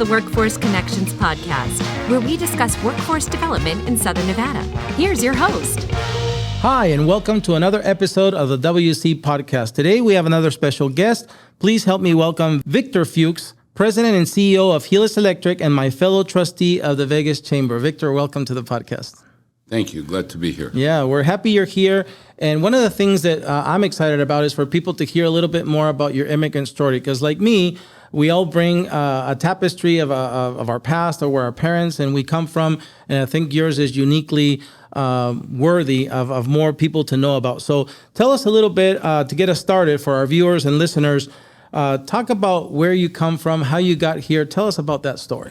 the Workforce Connections podcast, where we discuss workforce development in Southern Nevada. Here's your host. Hi, and welcome to another episode of the WC podcast. Today, we have another special guest. Please help me welcome Victor Fuchs, President and CEO of Helix Electric, and my fellow trustee of the Vegas Chamber. Victor, welcome to the podcast. Thank you. Glad to be here. Yeah, we're happy you're here. And one of the things that I'm excited about is for people to hear a little bit more about your immigrant story. Because like me, we all bring a tapestry of our past or where our parents and we come from. And I think yours is uniquely worthy of more people to know about. So tell us a little bit to get us started for our viewers and listeners. Talk about where you come from, how you got here. Tell us about that story.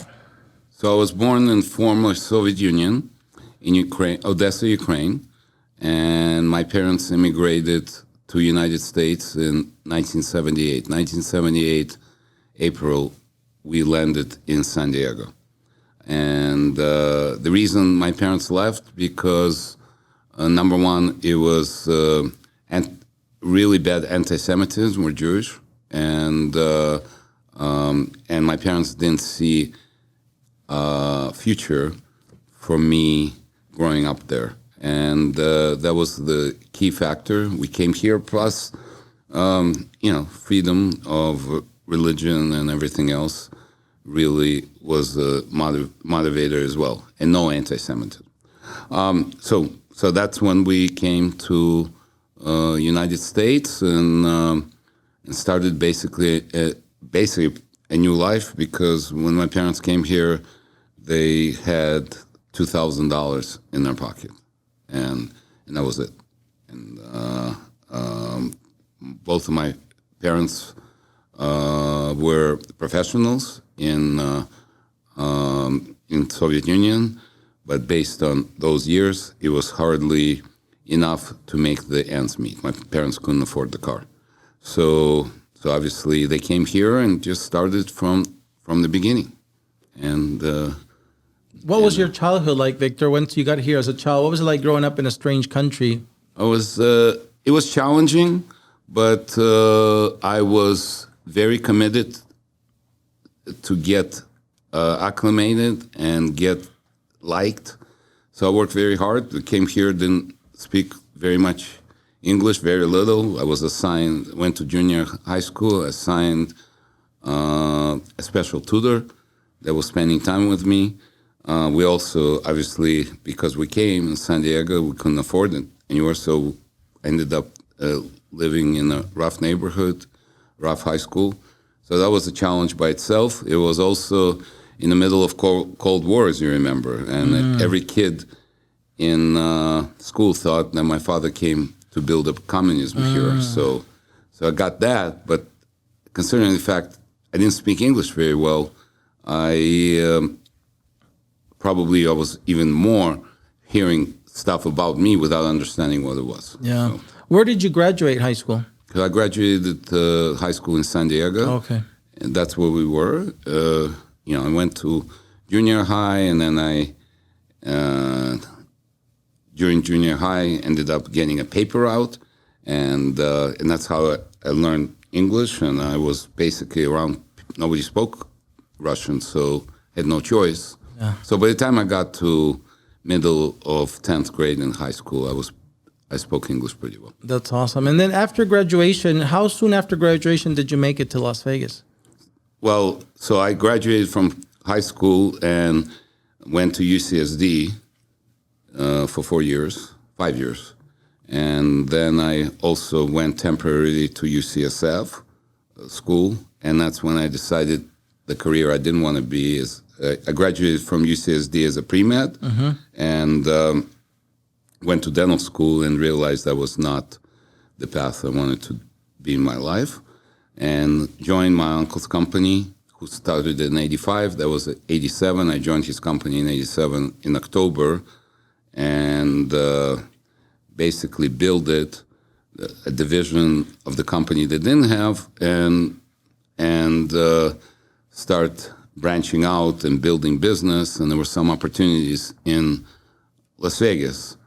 So I was born in former Soviet Union in Ukraine, Odessa, Ukraine. And my parents immigrated to United States in 1978. 1978, April, we landed in San Diego. And the reason my parents left, because number one, it was really bad antisemitism. We're Jewish. And my parents didn't see a future for me growing up there. And that was the key factor. We came here, plus, freedom of religion and everything else really was a motivator as well, and no anti-Semitism. So that's when we came to United States and started basically a new life, because when my parents came here, they had $2,000 in their pocket. And that was it. And both of my parents were professionals in Soviet Union, but based on those years, it was hardly enough to make the ends meet. My parents couldn't afford the car, so obviously they came here and just started from the beginning. And what was your childhood like, Victor, once you got here as a child? What was it like growing up in a strange country? It was challenging, but I was very committed to get acclimated and get liked. So I worked very hard. I came here, didn't speak very much English, very little. I was assigned, went to junior high school, assigned a special tutor that was spending time with me. We also, obviously, because we came in San Diego, we couldn't afford it anywhere, so ended up living in a rough neighborhood, rough high school. So that was a challenge by itself. It was also in the middle of Cold War, as you remember, and every kid in school thought that my father came to build up communism here. So I got that, but considering the fact I didn't speak English very well, I was even more hearing stuff about me without understanding what it was. Yeah. So, where did you graduate high school? I graduated high school in San Diego. Okay. And that's where we were. I went to junior high, and then during junior high, ended up getting a paper route, and that's how I learned English. And I was basically around, nobody spoke Russian, so had no choice. Yeah. So by the time I got to middle of 10th grade in high school, I spoke English pretty well. That's awesome. And then after graduation, how soon after graduation did you make it to Las Vegas? Well, so I graduated from high school and went to UCSD for 5 years. And then I also went temporarily to UCSF school, and that's when I decided the career I didn't want to be is I graduated from UCSD as a pre-med and went to dental school and realized that was not the path I wanted to be in my life, and joined my uncle's company, who started in 85. That was 87. I joined his company in 87 in October, and basically built it, a division of the company they didn't have, and start branching out and building business. And there were some opportunities in Las Vegas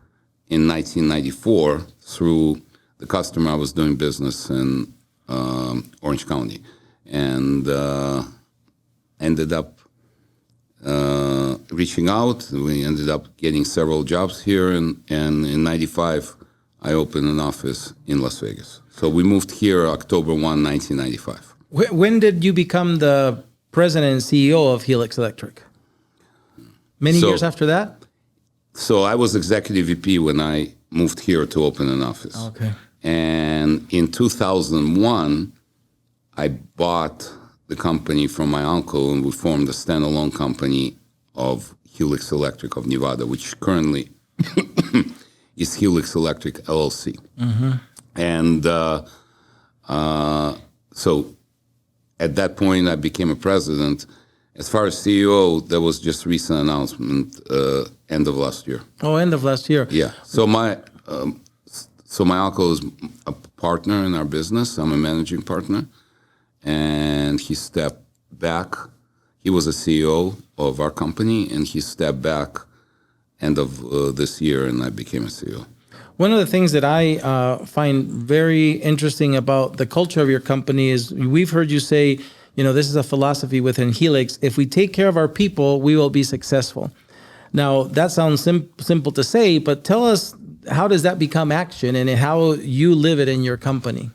in 1994 through the customer I was doing business in Orange County, and ended up reaching out. We ended up getting several jobs here, and in '95, I opened an office in Las Vegas. So we moved here October 1, 1995. When did you become the president and CEO of Helix Electric? Many years after that? So I was executive VP when I moved here to open an office. Okay. And in 2001, I bought the company from my uncle, and we formed a standalone company of Helix Electric of Nevada, which currently is Helix Electric LLC. Mm-hmm. And so at that point, I became a president. As far as CEO, there was just recent announcement end of last year. Oh, end of last year. Yeah. So my uncle is a partner in our business. I'm a managing partner, and he stepped back. He was a CEO of our company, and he stepped back end of this year, and I became a CEO. One of the things that I find very interesting about the culture of your company is we've heard you say, this is a philosophy within Helix. If we take care of our people, we will be successful. Now, that sounds simple to say, but tell us, how does that become action and how you live it in your company?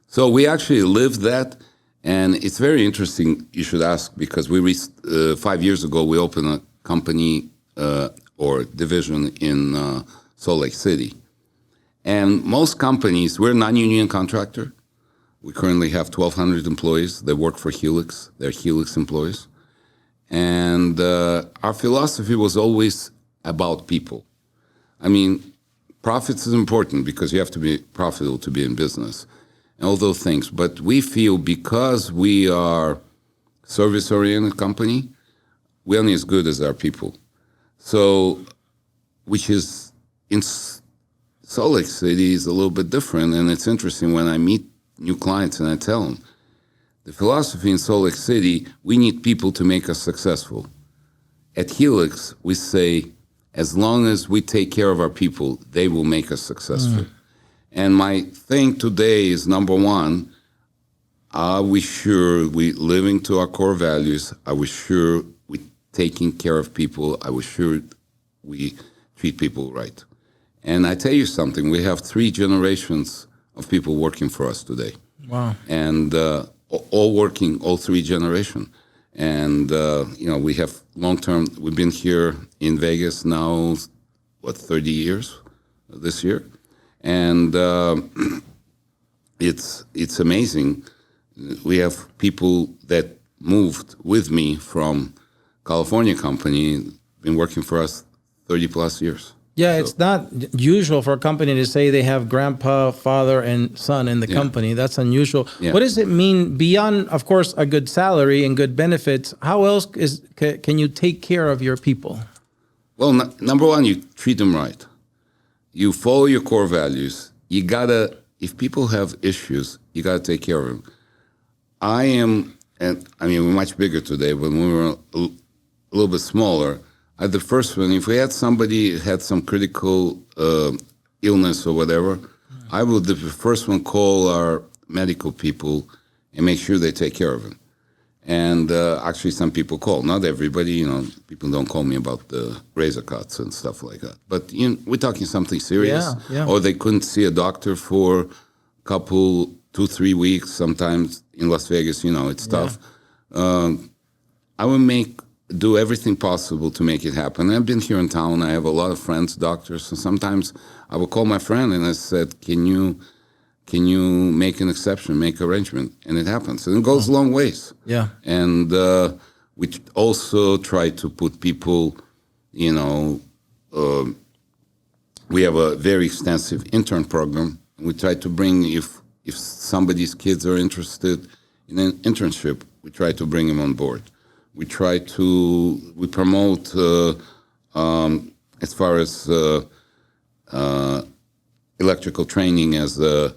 So we actually live that, and it's very interesting you should ask, because 5 years ago, we opened a company or division in Salt Lake City. And most companies, we're a non-union contractor. We currently have 1,200 employees that work for Helix. They're Helix employees. And our philosophy was always about people. I mean, profits is important because you have to be profitable to be in business and all those things. But we feel because we are service-oriented company, we're only as good as our people. So, which is in Salt Lake City is a little bit different, and it's interesting when I meet new clients and I tell them, the philosophy in Salt Lake City, we need people to make us successful. At Helix, we say, as long as we take care of our people, they will make us successful. And my thing today is, number one, are we sure we living to our core values? Are we sure we taking care of people? Are we sure we treat people right? And I tell you something, we have 3 generations of people working for us today. Wow. And all 3 generations. And, we have long-term, we've been here in Vegas now, 30 years this year. And it's amazing. We have people that moved with me from California company, been working for us 30 plus years. Yeah, so, it's not usual for a company to say they have grandpa, father, and son in the company. That's unusual. Yeah. What does it mean beyond, of course, a good salary and good benefits? How else can you take care of your people? Well, number one, you treat them right. You follow your core values. You gotta, if people have issues, you gotta take care of them. We're much bigger today. When we were a little bit smaller, the first one, if we had somebody who had some critical illness or whatever, I would the first one call our medical people and make sure they take care of him. And actually, some people call. Not everybody, people don't call me about the razor cuts and stuff like that. But we're talking something serious. Yeah. Or they couldn't see a doctor for a couple, 2-3 weeks. Sometimes in Las Vegas, it's tough. I would do everything possible to make it happen. I've been here in town. I have a lot of friends, doctors, and sometimes I would call my friend and I said, can you make an exception, make arrangement? And it happens. And it goes a long ways. Yeah. And we also try to put people, we have a very extensive intern program. We try to bring, if somebody's kids are interested in an internship, we try to bring them on board. We promote as far as electrical training as a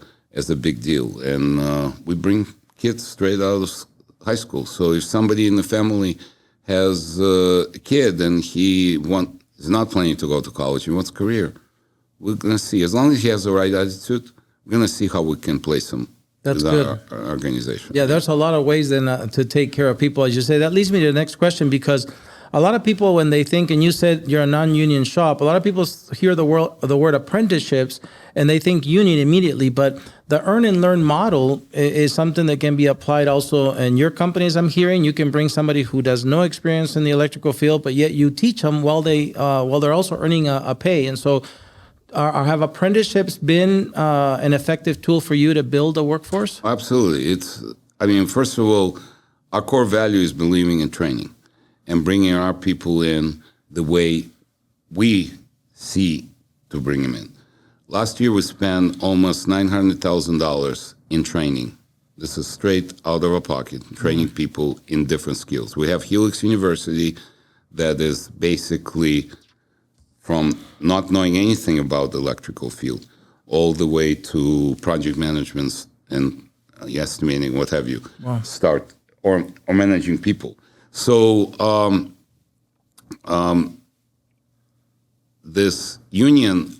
big deal, and we bring kids straight out of high school. So if somebody in the family has a kid and he is not planning to go to college, he wants a career, we're going to see. As long as he has the right attitude, we're going to see how we can place him. That's good. Our organization. Yeah, there's a lot of ways then to take care of people, as you say. That leads me to the next question, because a lot of people, when they think, and you said you're a non-union shop, a lot of people hear the word apprenticeships and they think union immediately, but the earn and learn model is something that can be applied also in your companies. I'm hearing you can bring somebody who does no experience in the electrical field, but yet you teach them while they're also earning a pay. And so have apprenticeships been an effective tool for you to build a workforce? Absolutely. First of all, our core value is believing in training and bringing our people in the way we see to bring them in. Last year, we spent almost $900,000 in training. This is straight out of our pocket, training people in different skills. We have Helix University that is basically from not knowing anything about the electrical field all the way to project management and estimating, what have you, start or managing people. So this union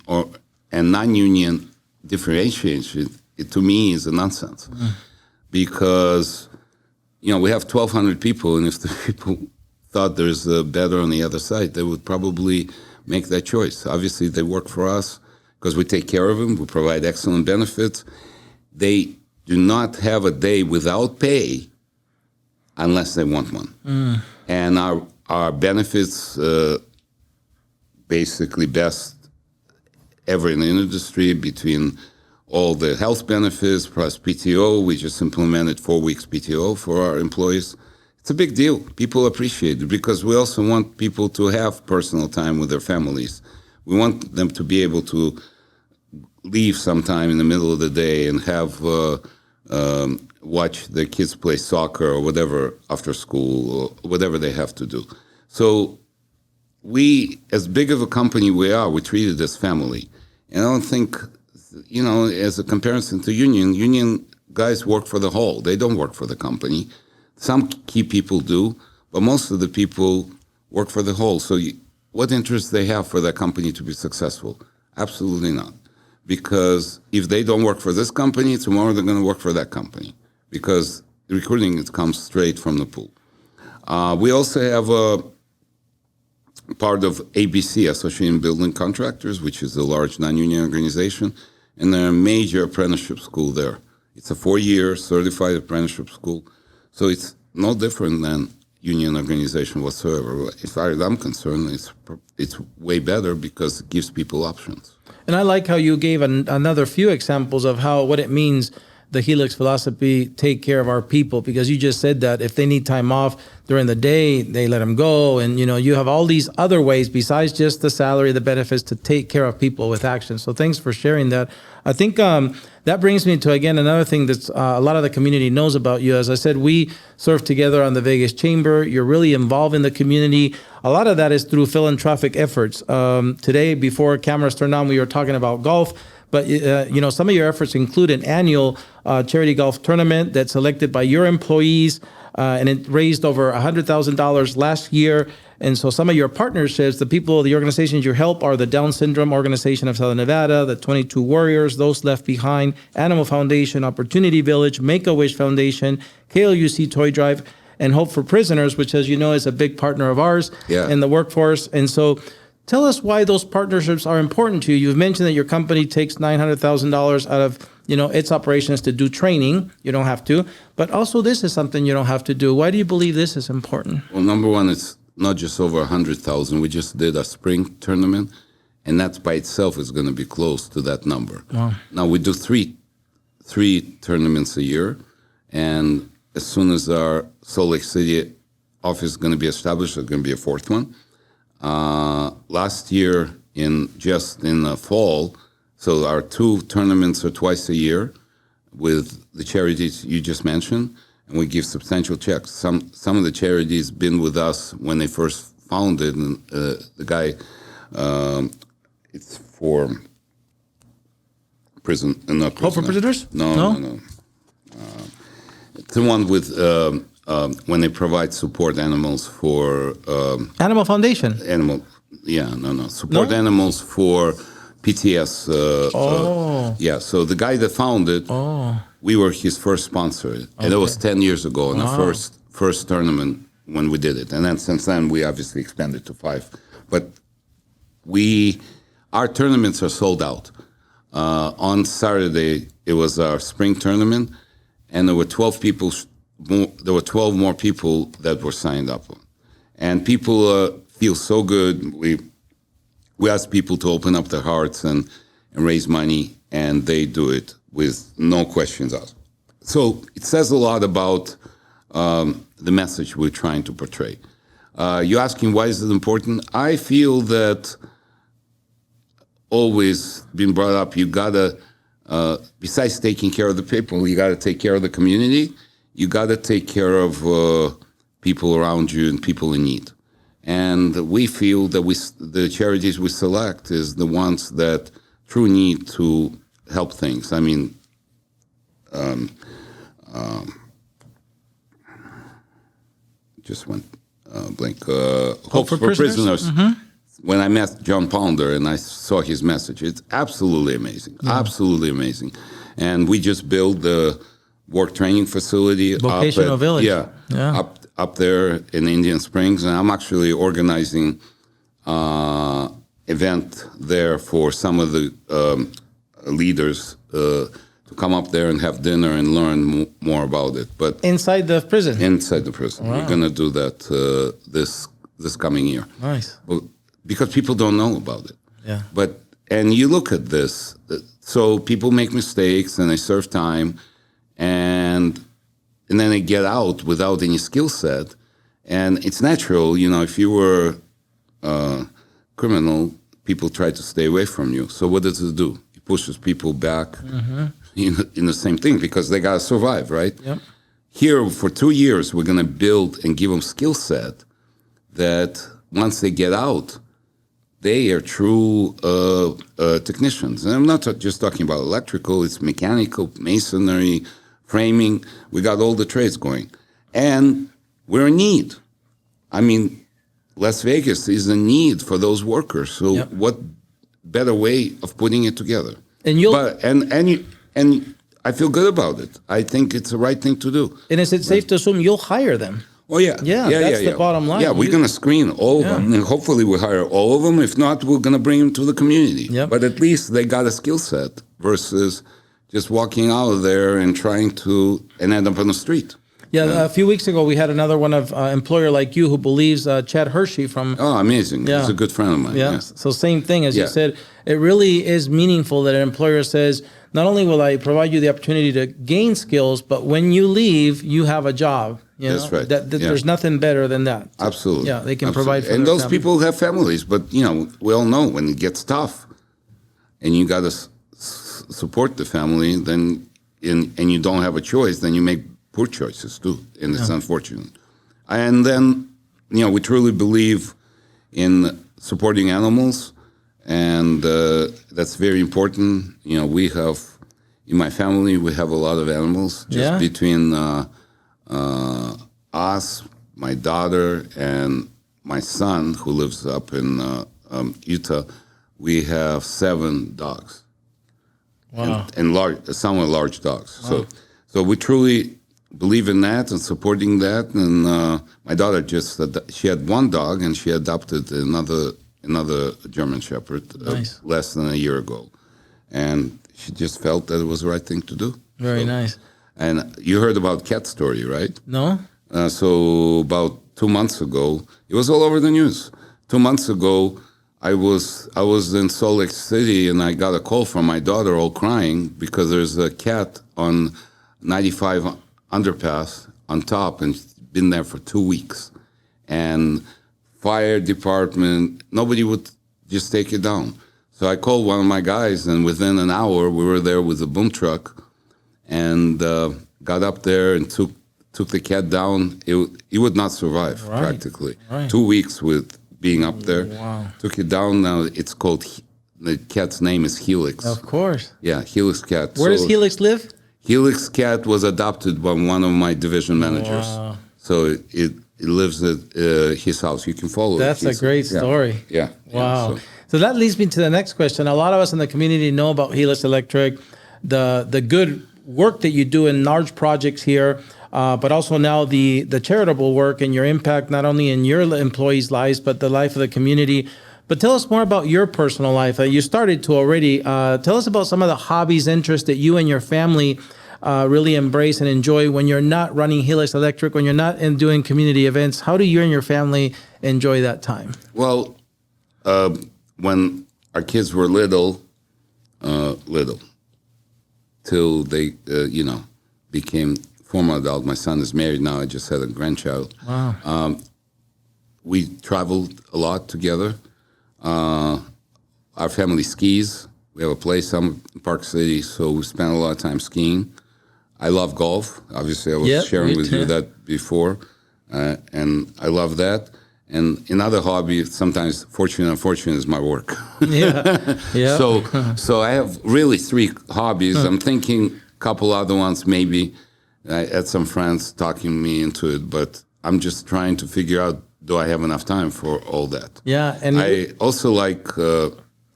and non-union differentiation, it to me is a nonsense, because we have 1,200 people, and if the people thought there's a better on the other side, they would probably make that choice. Obviously, they work for us because we take care of them. We provide excellent benefits. They do not have a day without pay unless they want one. And our benefits basically best ever in the industry, between all the health benefits plus PTO. We just implemented 4 weeks PTO for our employees. It's a big deal. People appreciate it because we also want people to have personal time with their families. We want them to be able to leave sometime in the middle of the day and have watch their kids play soccer or whatever after school or whatever they have to do. So we, as big of a company we are, we treat it as family. And I don't think, as a comparison to union guys work for the whole. They don't work for the company. Some key people do, but most of the people work for the whole. So what interest they have for that company to be successful? Absolutely not. Because if they don't work for this company, tomorrow they're going to work for that company. Because recruiting, it comes straight from the pool. We also have a part of ABC, Associated Building Contractors, which is a large non-union organization, and they're a major apprenticeship school there. It's a 4-year certified apprenticeship school. So it's no different than union organization whatsoever. As far as I'm concerned, it's way better because it gives people options. And I like how you gave another few examples of what it means, the Helix philosophy, take care of our people, because you just said that if they need time off during the day, they let them go. And, you have all these other ways besides just the salary, the benefits, to take care of people with action. So thanks for sharing that. I think that brings me to, again, another thing that's a lot of the community knows about you. As I said, we serve together on the Vegas Chamber. You're really involved in the community. A lot of that is through philanthropic efforts. Today, before cameras turned on, we were talking about golf. But, some of your efforts include an annual charity golf tournament that's selected by your employees, and it raised over $100,000 last year. And so some of your partnerships, the organizations you help are the Down Syndrome Organization of Southern Nevada, the 22 Warriors, Those Left Behind, Animal Foundation, Opportunity Village, Make-A-Wish Foundation, KLUC Toy Drive, and Hope for Prisoners, which, as you know, is a big partner of ours in the workforce. And so tell us why those partnerships are important to you. You've mentioned that your company takes $900,000 out of its operations to do training. You don't have to. But also this is something you don't have to do. Why do you believe this is important? Well, number one, it's not just over 100,000. We just did a spring tournament, and that by itself is going to be close to that number. Wow. Now, we do three tournaments a year, and as soon as our Salt Lake City office is going to be established, there's going to be a fourth one. Last year, in the fall, so our 2 tournaments are twice a year with the charities you just mentioned, and we give substantial checks. Some of the charities been with us when they first founded, and the guy, it's for prison, not prison. Hope for Prisoners? No. It's the one with when they provide support animals for Animal Foundation. Support animals for PTS. So the guy that founded, we were his first sponsor, and that was 10 years ago in our first tournament when we did it. And then since then, we obviously expanded to 5. But our tournaments are sold out. On Saturday, it was our spring tournament, and there were 12 people. There were 12 more people that were signed up, and people feel so good. We ask people to open up their hearts and raise money, and they do it with no questions asked. So it says a lot about the message we're trying to portray. You're asking why is it important? I feel that always been brought up, you gotta, besides taking care of the people, you gotta take care of the community. You gotta take care of people around you and people in need. And we feel that the charities we select is the ones that truly need to help things. I mean, just went blank. Hope for Prisoners. Mm-hmm. When I met John Pounder and I saw his message, it's absolutely amazing, absolutely amazing. And we just built the work training facility. Vocational village. Yeah. Up there in Indian Springs. And I'm actually organizing event there for some of the leaders to come up there and have dinner and learn more about it. But inside the prison? Inside the prison. Wow. We're going to do that this coming year. Nice. Because people don't know about it. Yeah. And you look at this, so people make mistakes and they serve time, and then they get out without any skill set. And it's natural, if you were a criminal, people try to stay away from you. So what does it do? It pushes people back in the same thing because they got to survive, right? Yep. Here, for 2 years, we're going to build and give them skill set that once they get out, they are true technicians. And I'm not just talking about electrical, it's mechanical, masonry, framing. We got all the trades going. And we're in need. I mean, Las Vegas is a need for those workers. So what better way of putting it together? And and I feel good about it. I think it's the right thing to do. And is it safe to assume you'll hire them? Oh, yeah. That's the bottom line. Yeah, we're going to screen all of them. And hopefully we hire all of them. If not, we're going to bring them to the community. Yep. But at least they got a skill set versus just walking out of there and trying to end up on the street. Yeah, a few weeks ago, we had another one of employer like you who believes Chad Hershey from... Oh, amazing. Yeah. He's a good friend of mine. Yeah. So same thing as you said. It really is meaningful that an employer says, not only will I provide you the opportunity to gain skills, but when you leave, you have a job. That's right. There's nothing better than that. Absolutely. Yeah, they can provide for and their those family. people have families, but, we all know when it gets tough and you got to support the family, then and you don't have a choice, then you make poor choices too, and it's unfortunate. And then, we truly believe in supporting animals, and that's very important. We have, in my family, we have a lot of animals, just between us, my daughter, and my son, who lives up in Utah. We have 7 dogs. Wow. And some are large dogs. Wow. So we truly believe in that and supporting that. And my daughter she had 1 dog and she adopted another German Shepherd less than a year ago. And she just felt that it was the right thing to do. Very nice. And you heard about Cat Story, right? No. So about 2 months ago, it was all over the news. 2 months ago, I was in Salt Lake City and I got a call from my daughter all crying because there's a cat on 95 underpass on top and it's been there for 2 weeks. And fire department, nobody would just take it down. So I called one of my guys and within an hour we were there with a boom truck and got up there and took the cat down. It would not survive practically. Right. 2 weeks with being up there. Wow. Took it down. Now it's called, the cat's name is Helix. Of course. Yeah, Helix cat. Where does Helix live? Helix cat was adopted by one of my division managers. Wow. So it lives at his house. You can follow it. That's a great story. Yeah. Wow. So that leads me to the next question. A lot of us in the community know about Helix Electric, the good work that you do in large projects here. but also now the charitable work and your impact not only in your employees' lives but the life of the community. But tell us more about your personal life. You started to already. Tell us about some of the hobbies, interests that you and your family really embrace and enjoy when you're not running Helix Electric, when you're not doing community events. How do you and your family enjoy that time? Well, when our kids were little, till they, became formal adult. My son is married now. I just had a grandchild. Wow. We traveled a lot together. Our family skis. We have a place in Park City, so we spent a lot of time skiing. I love golf. Obviously, I was sharing with you that before, and I love that. And another hobby, sometimes fortunate and unfortunate, is my work. Yeah. So I have really 3 hobbies. I'm thinking a couple other ones maybe. I had some friends talking me into it, but I'm just trying to figure out, do I have enough time for all that? Yeah. And I also like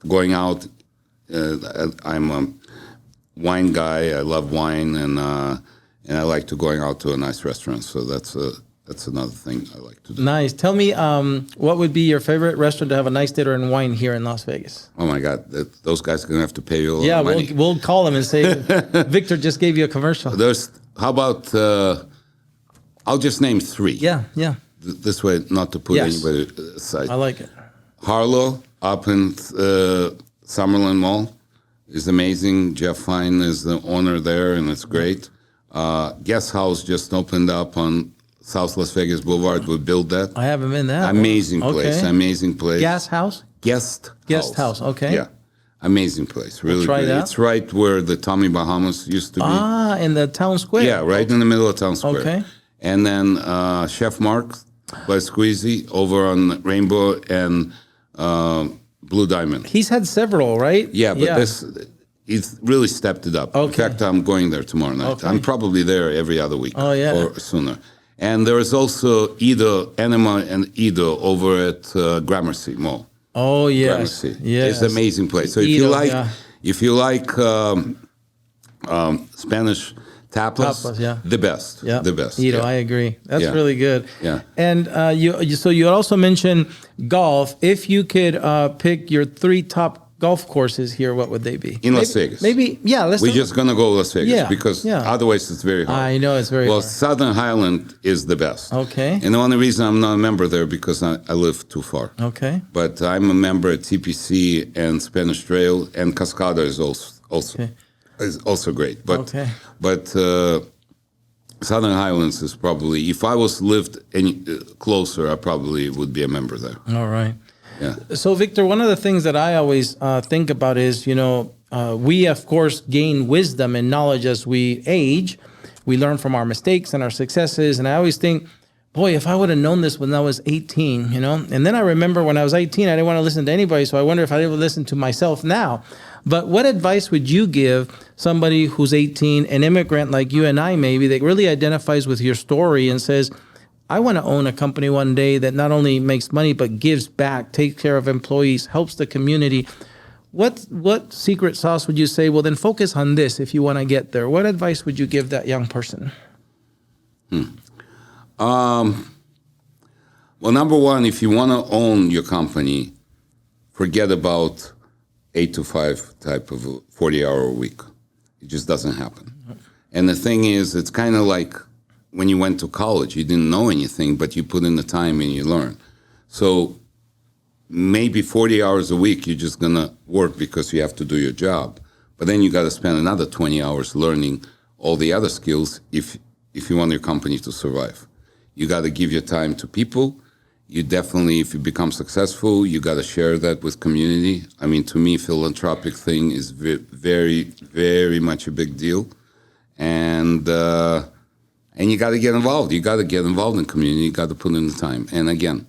going out. I'm a wine guy. I love wine, and I like to going out to a nice restaurant. So that's another thing I like to do. Nice. Tell me, what would be your favorite restaurant to have a nice dinner and wine here in Las Vegas? Oh my God, those guys are gonna have to pay you a lot Yeah, of money. we'll call them and say, Victor just gave you a commercial. How about? I'll just name 3. Yeah. This way, not to put anybody aside. I like it. Harlow up in Summerlin Mall is amazing. Jeff Fine is the owner there, and it's great. Guest House just opened up on South Las Vegas Boulevard. We built that. I haven't been there. Amazing place. Okay. Amazing place. Guest House? Guest House. Okay. Yeah. Amazing place. Really try great. that. It's right where the Tommy Bahamas used to be. In the town square. Yeah, right in the middle of town square. Okay. And then Chef Mark by Squeezy over on Rainbow and Blue Diamond. He's had several, right? Yeah, but he's really stepped it up. Okay. In fact, I'm going there tomorrow night. Okay. I'm probably there every other week. Oh, yeah. Or sooner. And there is also Enema and Edo over at Gramercy Mall. Oh, yes. Gramercy. Yes. It's an amazing place. So Edo, if you like Spanish tapas, the best. Yeah. The best. Edo, yeah. I agree. That's really good. Yeah. And you also mentioned golf. If you could pick your 3 top golf courses here, what would they be? Las Vegas. Maybe, yeah. We're just going to go Las Vegas because yeah. otherwise it's very hard. I know it's very hard. Well, Southern Highland is the best. Okay. And the only reason I'm not a member there because I live too far. Okay. But I'm a member at TPC and Spanish Trail, and Cascada is also great. But Southern Highlands is probably, if I was lived any closer, I probably would be a member there. All right. Yeah. So, Victor, one of the things that I always think about is, we, of course, gain wisdom and knowledge as we age. We learn from our mistakes and our successes. And I always think, boy, if I would have known this when I was 18, And then I remember when I was 18, I didn't want to listen to anybody. So I wonder if I would listen to myself now. But what advice would you give somebody who's 18, an immigrant like you and I maybe, that really identifies with your story and says, I want to own a company one day that not only makes money, but gives back, takes care of employees, helps the community. What secret sauce would you say? Well, then focus on this if you want to get there. What advice would you give that young person? Well, number one, if you want to own your company, forget about 8 to 5 type of 40-hour week. It just doesn't happen. And the thing is, it's kind of like when you went to college, you didn't know anything, but you put in the time and you learn. So maybe 40 hours a week, you're just going to work because you have to do your job. But then you got to spend another 20 hours learning all the other skills if you want your company to survive. You got to give your time to people. You definitely, if you become successful, you got to share that with community. I mean, to me, philanthropic thing is very, very much a big deal. And you got to get involved. You got to get involved in community. You got to put in the time. And again,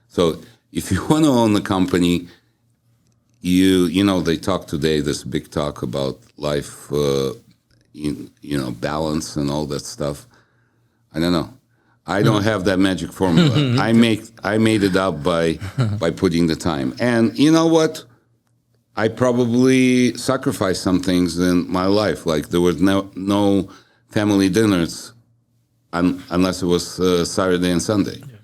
so if you want to own the company, they talk today, this big talk about life, balance and all that stuff. I don't know. I don't have that magic formula. I made it up by putting the time. And you know what? I probably sacrificed some things in my life. Like there was no family dinners unless it was Saturday and Sunday. Yeah.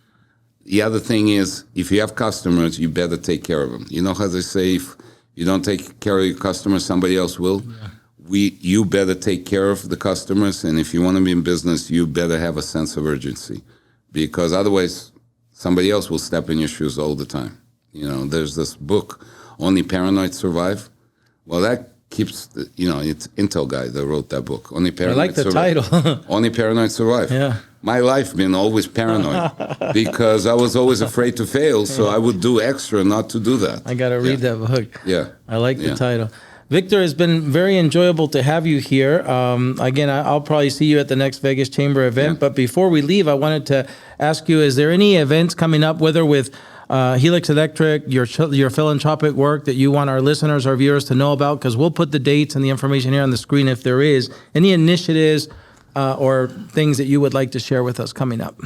The other thing is, if you have customers, you better take care of them. You know how they say, if you don't take care of your customers, somebody else will? Yeah. You better take care of the customers, and if you want to be in business, you better have a sense of urgency, because otherwise somebody else will step in your shoes all the time. You know, there's this book, Only Paranoid Survive. Well, that keeps, it's Intel guy that wrote that book. Only Paranoid I like the Survive. title. Only Paranoid Survive. Yeah. My life been always paranoid because I was always afraid to fail, so I would do extra not to do that. I got to read that book. Yeah. I like the title. Victor, it's been very enjoyable to have you here. Again, I'll probably see you at the next Vegas Chamber event. But before we leave, I wanted to ask you, is there any events coming up, whether with Helix Electric, your philanthropic work, that you want our listeners, our viewers to know about? Because we'll put the dates and the information here on the screen if there is. Any initiatives or things that you would like to share with us coming up?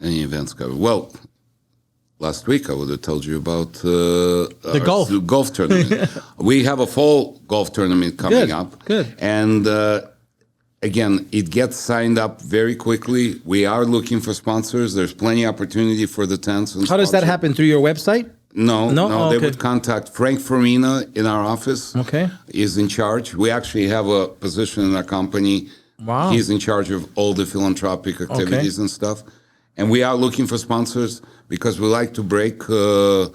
Any events coming? Well, last week I would have told you about the golf tournament. We have a fall golf tournament coming up. Good. And again, it gets signed up very quickly. We are looking for sponsors. There's plenty of opportunity for the tents. And how does that happen? Through your website? No. Oh, they would contact Frank Farina in our office. Okay. Is in charge. We actually have a position in our company. Wow. He's in charge of all the philanthropic activities and stuff. And we are looking for sponsors because we like to break the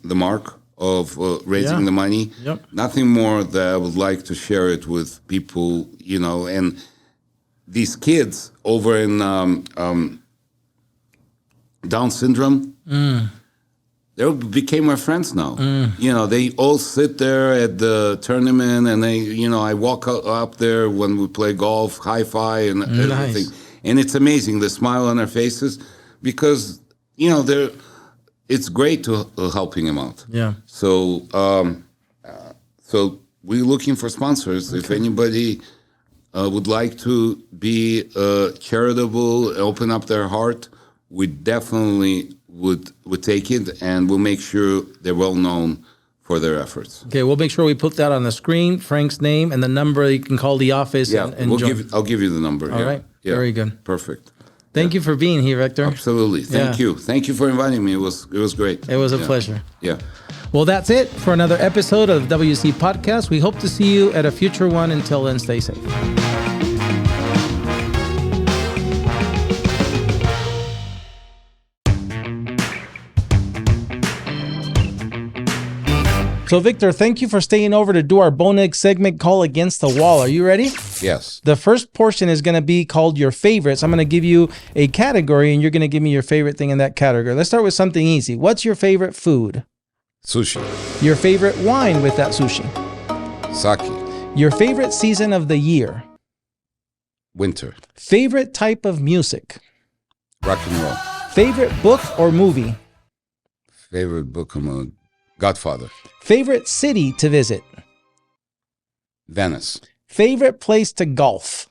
mark of raising the money. Yep. Nothing more that I would like to share it with people, and these kids over in Down syndrome, they became my friends now. They all sit there at the tournament, and I walk up there when we play golf, high-fi and everything. And it's amazing, the smile on their faces, because, it's great to helping them out. Yeah. So, we're looking for sponsors. If anybody would like to be charitable, open up their heart, we definitely would take it, and we'll make sure they're well known for their efforts. Okay, we'll make sure we put that on the screen, Frank's name, and the number you can call the office. Yeah, I'll give you the number. All right. Yeah. Very good. Perfect. Thank you for being here, Victor. Absolutely. Thank you. Thank you for inviting me. It was great. It was a pleasure. Yeah. Well, that's it for another episode of the WC Podcast. We hope to see you at a future one. Until then, stay safe. So, Victor, thank you for staying over to do our bone egg segment, Call Against the Wall. Are you ready? Yes. The first portion is going to be called Your Favorites. I'm going to give you a category, and you're going to give me your favorite thing in that category. Let's start with something easy. What's your favorite food? Sushi. Your favorite wine with that sushi? Sake. Your favorite season of the year? Winter. Favorite type of music? Rock and roll. Favorite book or movie? Favorite book or movie? Godfather. Favorite city to visit? Venice. Favorite place to golf?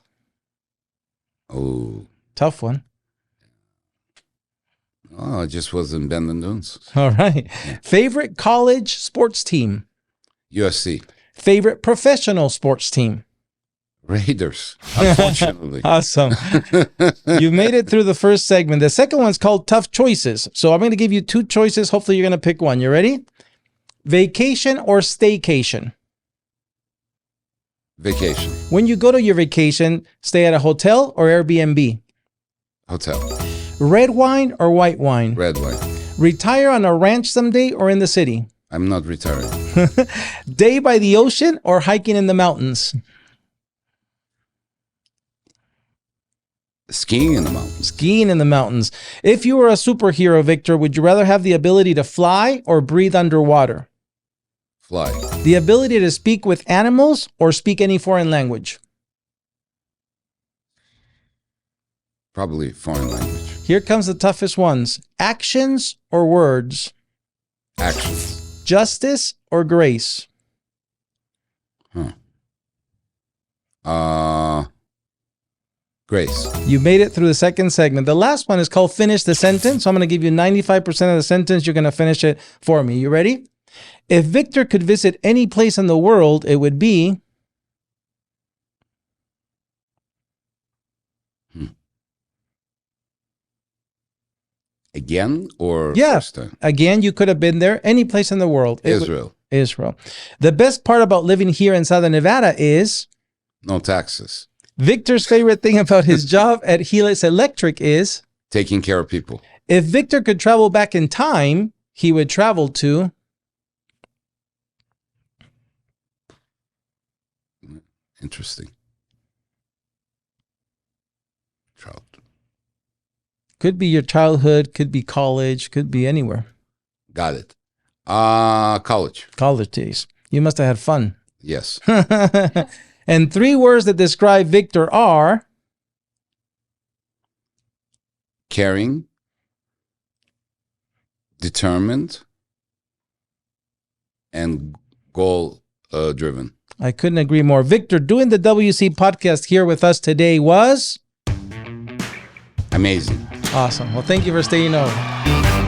Oh. Tough one. Oh, I just was in Bend Dunes. All right. Yeah. Favorite college sports team? USC. Favorite professional sports team? Raiders, unfortunately. Awesome. You made it through the first segment. The second one's called Tough Choices. So I'm going to give you two choices. Hopefully you're going to pick one. You ready? Vacation or staycation? Vacation. When you go to your vacation, stay at a hotel or Airbnb? Hotel. Red wine or white wine? Red wine. Retire on a ranch someday or in the city? I'm not retiring. Day by the ocean or hiking in the mountains? Skiing in the mountains. Skiing in the mountains. If you were a superhero, Victor, would you rather have the ability to fly or breathe underwater? Fly. The ability to speak with animals or speak any foreign language? Probably foreign language. Here comes the toughest ones. Actions or words? Actions. Justice or grace? Grace. You made it through the second segment. The last one is called Finish the Sentence. So I'm going to give you 95% of the sentence. You're going to finish it for me. You ready? If Victor could visit any place in the world, it would be... Again or Yeah. first time? Again, you could have been there any place in the world. Israel. Israel. The best part about living here in Southern Nevada is No taxes. Victor's favorite thing about his job at Helix Electric is Taking care of people. if Victor could travel back in time, he would travel to Interesting. Trout. could be your childhood, could be college, could be anywhere. Got it. College. College days. You must have had fun. Yes. And 3 words that describe Victor are Caring. Determined. And goal driven. I couldn't agree more. Victor, doing the WC podcast here with us today was Amazing. awesome. Well, thank you for staying on.